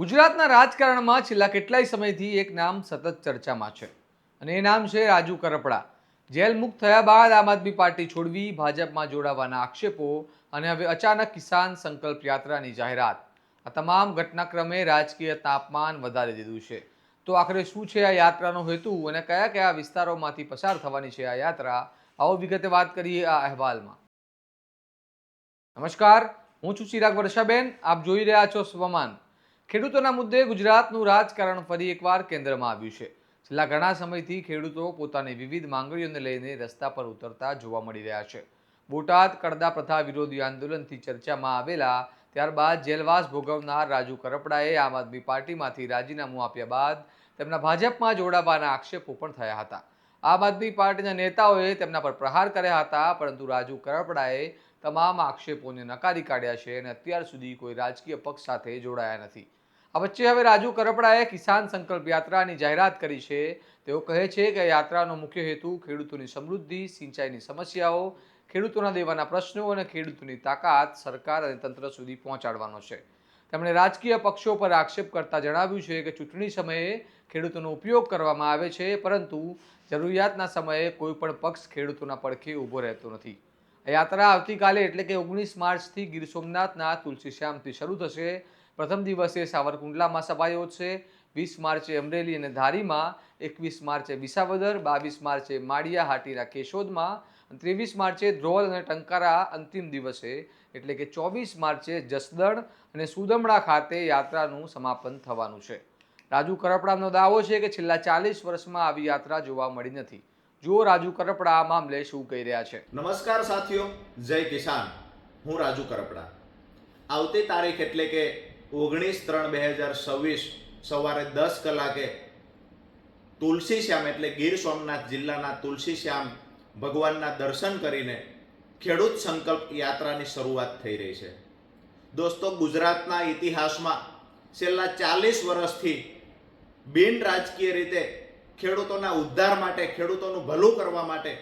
ગુજરાતના રાજકારણમાં છેલ્લા કેટલાય સમયથી એક નામ સતત ચર્ચામાં છે અને એ નામ છે રાજુ કરપડા. જેલ મુક્ત થયા બાદ આમ આદમી પાર્ટી છોડવી, ભાજપમાં જોડાવાના આક્ષેપો અને હવે અચાનક કિસાન સંકલ્પ યાત્રાની જાહેરાત, આ તમામ ઘટનાક્રમે રાજકીય તાપમાન વધારી દીધું છે. તો આખરે શું છે આ યાત્રાનો હેતુ અને કયા કયા વિસ્તારોમાંથી પસાર થવાની છે આ યાત્રા? આવો વિગતે વાત કરીએ આ અહેવાલમાં. નમસ્કાર, હું છું ચિરાગ વર્ષાબેન. આપ જોઈ રહ્યા છો સ્વમાન. ખેડૂતોના મુદ્દે ગુજરાતનું રાજકારણ ફરી એકવાર કેન્દ્રમાં આવ્યું છે. છેલ્લા ઘણા સમયથી ખેડૂતો પોતાની વિવિધ માંગણીઓને લઈને રસ્તા પર ઉતરતા જોવા મળી રહ્યા છે. બોટાદ કડદા પ્રથા વિરોધી આંદોલનથી ચર્ચામાં આવેલા, ત્યારબાદ જેલવાસ ભોગવનાર રાજુ કરપડાએ આમ આદમી પાર્ટીમાંથી રાજીનામું આપ્યા બાદ તેમના ભાજપમાં જોડાવાના આક્ષેપો પણ થયા હતા. આમ આદમી પાર્ટીના નેતાઓએ તેમના પર પ્રહાર કર્યા હતા, પરંતુ રાજુ કરપડાએ તમામ આક્ષેપોને નકારી કાઢ્યા છે અને અત્યાર સુધી કોઈ રાજકીય પક્ષ સાથે જોડાયા નથી. આ વચ્ચે હવે રાજુ કરપડાએ કિસાન સંકલ્પ યાત્રાની જાહેરાત કરી છે. તેઓ કહે છે કે યાત્રાનો મુખ્ય હેતુ ખેડૂતોની સમૃદ્ધિ, સિંચાઈની સમસ્યાઓ, ખેડૂતોના દેવાના પ્રશ્નો અને ખેડૂતોની તાકાત સરકાર અને તંત્ર સુધી પહોંચાડવાનો છે. તેમણે રાજકીય પક્ષો પર આક્ષેપ કરતા જણાવ્યું છે કે ચૂંટણી સમયે ખેડૂતોનો ઉપયોગ કરવામાં આવે છે, પરંતુ જરૂરિયાતના સમયે કોઈ પણ પક્ષ ખેડૂતોના પડખે ઊભો રહેતો નથી. આ યાત્રા આવતીકાલે એટલે કે 19 માર્ચથી ગીર સોમનાથના તુલસીશ્યામથી શરૂ થશે. પ્રથમ દિવસે સાવરકુંડલામાં સભા યોજશે, 20 માર્ચે અમરેલી અને ધારીમાં, 21 માર્ચે વિસાવદર, 22 માર્ચે માળિયા હાટીના કેશોદમાં, 23 માર્ચે ધ્રોલ અને ટંકારા અંતિમ દિવસે એટલે કે 24 માર્ચે જસદણ અને સુદમડા ખાતે યાત્રાનું સમાપન થવાનું છે. રાજુ કરપડાનો દાવો છે કે છેલ્લા 40 વર્ષમાં આવી યાત્રા જોવા મળી નથી. જો રાજુ કરપડા આ મામલે શું કહી રહ્યા છે. નમસ્કાર સાથીઓ, જય કિસાન. હું રાજુ કરપડા. આવતી તારીખ એટલે કે 19/3/2026 સવારે 10 કલાકે તુલસીશ્યામ એટલે ગીર સોમનાથ જિલ્લાના તુલસીશ્યામ ભગવાનના દર્શન કરીને ખેડૂત સંકલ્પ યાત્રાની શરૂઆત થઈ રહી છે. દોસ્તો, ગુજરાતના ઇતિહાસમાં છેલ્લા 40 વર્ષથી બિન રાજકીય રીતે ખેડૂતોના ઉદ્ધાર માટે, ખેડૂતોનું ભલું કરવા માટે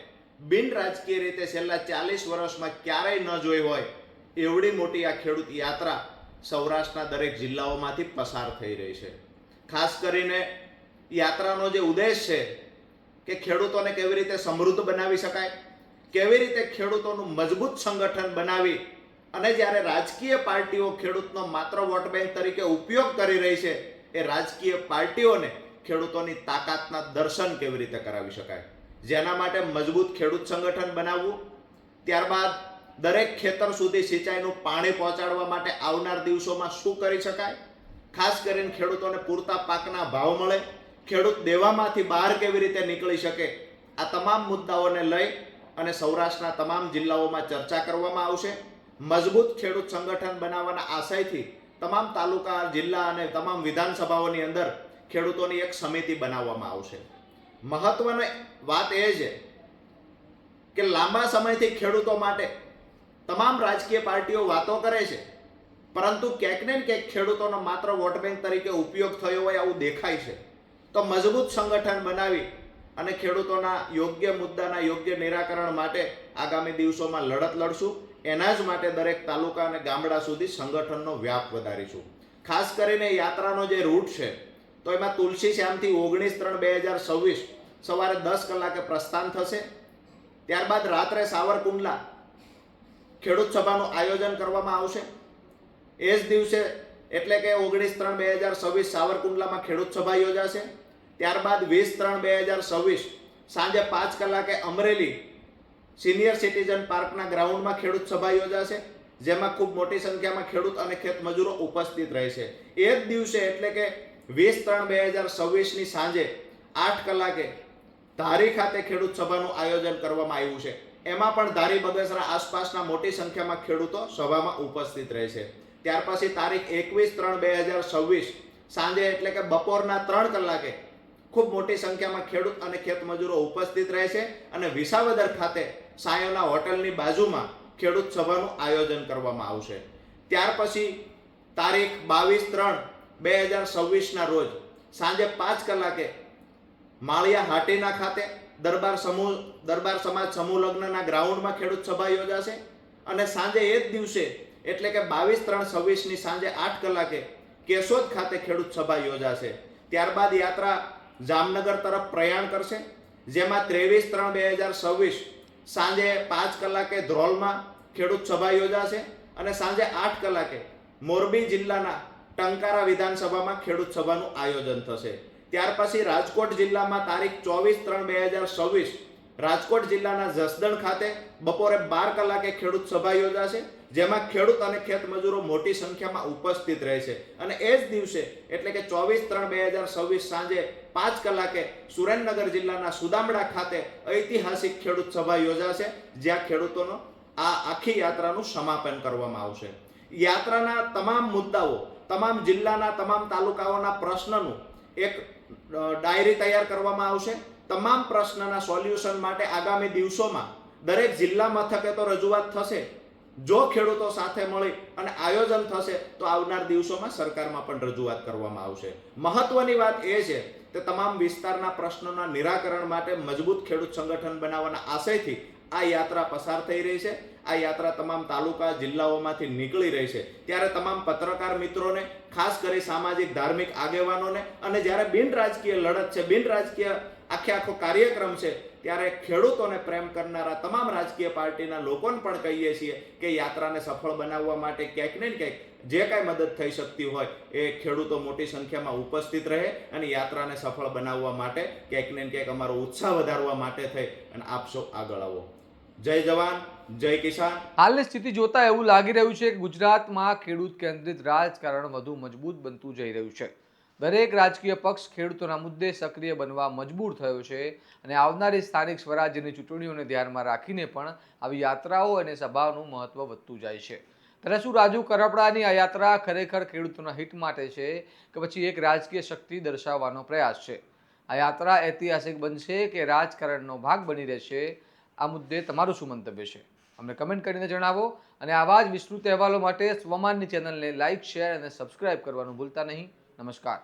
બિન રાજકીય રીતે છેલ્લા 40 વર્ષમાં ક્યારેય ન જોઈ હોય એવડી મોટી આ ખેડૂત યાત્રા સૌરાષ્ટ્રના દરેક જિલ્લાઓમાંથી પસાર થઈ રહી છે. ખાસ કરીને યાત્રાનો જે ઉદ્દેશ છે કે ખેડૂતોને કેવી રીતે સમૃદ્ધ બનાવી શકાય, કેવી રીતે ખેડૂતોનું મજબૂત સંગઠન બનાવી અને જ્યારે રાજકીય પાર્ટીઓ ખેડૂતનો માત્ર વોટ બેંક તરીકે ઉપયોગ કરી રહી છે, એ રાજકીય પાર્ટીઓને ખેડૂતોની તાકાતના દર્શન કેવી રીતે કરાવી શકાય, જેના માટે મજબૂત ખેડૂત સંગઠન બનાવવું. ત્યારબાદ દરેક ખેતર સુધી સિંચાઈનું પાણી પહોંચાડવા માટે આવનાર દિવસોમાં શું કરી શકાય, ખાસ કરીને ખેડૂતોને પૂરતા પાકના ભાવ મળે, ખેડૂત દેવામાંથી બહાર કેવી રીતે નીકળી શકે, આ તમામ મુદ્દાઓને લઈ અને સૌરાષ્ટ્રના તમામ જિલ્લાઓમાં ચર્ચા કરવામાં આવશે. મજબૂત ખેડૂત સંગઠન બનાવવાના આશયથી તમામ તાલુકા, જિલ્લા અને તમામ વિધાનસભાઓની અંદર ખેડૂતોની એક સમિતિ બનાવવામાં આવશે. મહત્વની વાત એ છે કે લાંબા સમયથી ખેડૂતો માટે તમામ રાજકીય પાર્ટીઓ વાતો કરે છે, પરંતુ ક્યાંક ને ક્યાંક ખેડૂતોનો માત્ર વોટ બેંક તરીકે ઉપયોગ થયો હોય આવું દેખાય છે. તો મજબૂત સંગઠન બનાવી અને ખેડૂતોના યોગ્ય મુદ્દાના યોગ્ય નિરાકરણ માટે આગામી દિવસોમાં લડત લડશું. એના જ માટે દરેક તાલુકા અને ગામડા સુધી સંગઠનનો વ્યાપ વધારીશું. ખાસ કરીને યાત્રાનો જે રૂટ છે તો એમાં તુલસીશ્યામથી 19/3/2026 સવારે 10 કલાકે પ્રસ્થાન થશે. ત્યારબાદ રાત્રે સાવરકુંડલા ખેડૂત સભાનું આયોજન કરવામાં આવશે. એ જ દિવસે એટલે કે 19/3/2026 સાવરકુંડલામાં ખેડૂત સભા યોજાશે. ત્યારબાદ 20/3/2026 સાંજે 5 કલાકે અમરેલી સિનિયર સિટીઝન પાર્કના ગ્રાઉન્ડમાં ખેડૂત સભા યોજાશે, જેમાં ખૂબ મોટી સંખ્યામાં ખેડૂત અને ખેત મજૂરો ઉપસ્થિત રહેશે. એ જ દિવસે એટલે કે 20/3/2026ની સાંજે 8 કલાકે ધારી ખાતે ખેડૂત સભાનું આયોજન કરવામાં આવ્યું છે. એમાં પણ ધારી બગસરા આસપાસના મોટી સંખ્યામાં ખેડૂતો સભામાં ઉપસ્થિત રહેશે. ત્યાર પછી તારીખ 21/3/2026 સાંજે એટલે કે બપોરના 3 કલાકે ખૂબ મોટી સંખ્યામાં ખેડૂત અને ખેત મજૂરો ઉપસ્થિત રહેશે અને વિસાવદર ખાતે સાયોના હોટલની બાજુમાં ખેડૂત સભાનું આયોજન કરવામાં આવશે. ત્યાર પછી તારીખ 22/3/2026ના રોજ સાંજે 5 કલાકે માળિયા હાટીના ખાતે દરબાર સમાજ સમૂહ લગ્નના ગ્રાઉન્ડમાં ખેડૂત સભા યોજાશે અને સાંજે એ જ દિવસે એટલે કે 22/3/26ની સાંજે 8 કલાકે કેશોદ ખાતે ખેડૂત સભા યોજાશે. ત્યારબાદ યાત્રા જામનગર તરફ પ્રયાણ કરશે, જેમાં 23/3/2026 સાંજે 5 કલાકે ધ્રોલમાં ખેડૂત સભા યોજાશે અને સાંજે 8 કલાકે મોરબી જિલ્લાના ટંકારા વિધાનસભામાં ખેડૂત સભાનું આયોજન થશે. ત્યાર પછી રાજકોટ જિલ્લામાં તારીખ 24/3/2026 રાજકોટ જિલ્લાના જસદણ ખાતે બપોરે 12 કલાકે ખેડૂત સભા યોજાશે, જેમાં ખેડૂત અને ખેત મજૂરો મોટી સંખ્યામાં ઉપસ્થિત રહેશે. અને એ જ દિવસે એટલે કે 24/3/2026 સાંજે 5 કલાકે સુરેન્દ્રનગર જિલ્લાના સુદામડા ખાતે ઐતિહાસિક ખેડૂત સભા યોજાશે, જ્યાં ખેડૂતોનો આ આખી યાત્રાનું સમાપન કરવામાં આવશે. યાત્રાના તમામ મુદ્દાઓ, તમામ જિલ્લાના તમામ તાલુકાઓના પ્રશ્નનું એક ડાયરી તૈયાર કરવામાં આવશે. તમામ પ્રશ્નના સોલ્યુશન માટે આગામી દિવસોમાં દરેક જિલ્લા મથકે તો રજૂઆત થશે. જો ખેડૂતો સાથે મળી અને આયોજન થશે તો આવનાર દિવસોમાં સરકારમાં પણ રજૂઆત કરવામાં આવશે. મહત્વની વાત એ છે કે તમામ વિસ્તારના પ્રશ્નોના નિરાકરણ માટે મજબૂત ખેડૂત સંગઠન બનાવવાના આશયથી આ યાત્રા પસાર થઈ રહી છે. આ યાત્રા તમામ તાલુકા જિલ્લાઓમાંથી નીકળી રહી છે. ત્યારે તમામ પત્રકાર મિત્રોને, ખાસ કરી સામાજિક ધાર્મિક આગેવાનોને, અને જ્યારે બિન રાજકીય લડત છે, બિન રાજકીય આખો કાર્યક્રમ છે, ત્યારે ખેડૂતોને પ્રેમ કરનારા તમામ રાજકીય પાર્ટીના લોકોને પણ કહીએ છીએ કે યાત્રાને સફળ બનાવવા માટે ક્યાંક ને ક્યાંક જે કાંઈ મદદ થઈ શકતી હોય એ ખેડૂતો મોટી સંખ્યામાં ઉપસ્થિત રહે અને યાત્રાને સફળ બનાવવા માટે ક્યાંક ને ક્યાંક અમારો ઉત્સાહ વધારવા માટે થઈ અને આપ સૌ આગળ આવો. જય જવાન, જય કિસાન. હાલની સ્થિતિ જોતા એવું લાગી રહ્યું છે કે ગુજરાતમાં ખેડૂત કેન્દ્રિત રાજકારણ વધુ મજબૂત બનતું જઈ રહ્યું છે. દરેક રાજકીય પક્ષ ખેડૂતોના મુદ્દે સક્રિય બનવા મજબૂર થયો છે અને આવનારી સ્થાનિક સ્વરાજ્યની ચૂંટણીઓને ધ્યાનમાં રાખીને પણ આવી યાત્રાઓ અને સભાઓનું મહત્વ વધતું જાય છે. ત્યારે શું રાજુ કરપડાની આ યાત્રા ખરેખર ખેડૂતોના હિત માટે છે કે પછી એક રાજકીય શક્તિ દર્શાવવાનો પ્રયાસ છે? આ યાત્રા ઐતિહાસિક બનશે કે રાજકારણનો ભાગ બની રહેશે? આ મુદ્દે તમારું શું મંતવ્ય છે? અમને કમેન્ટ કરીને જણાવો અને આવા જ વિસ્તૃત અહેવાલો માટે સ્વમાનની ચેનલને લાઇક, શેર અને સબસ્ક્રાઇબ કરવાનું ભૂલતા નહીં. નમસ્કાર.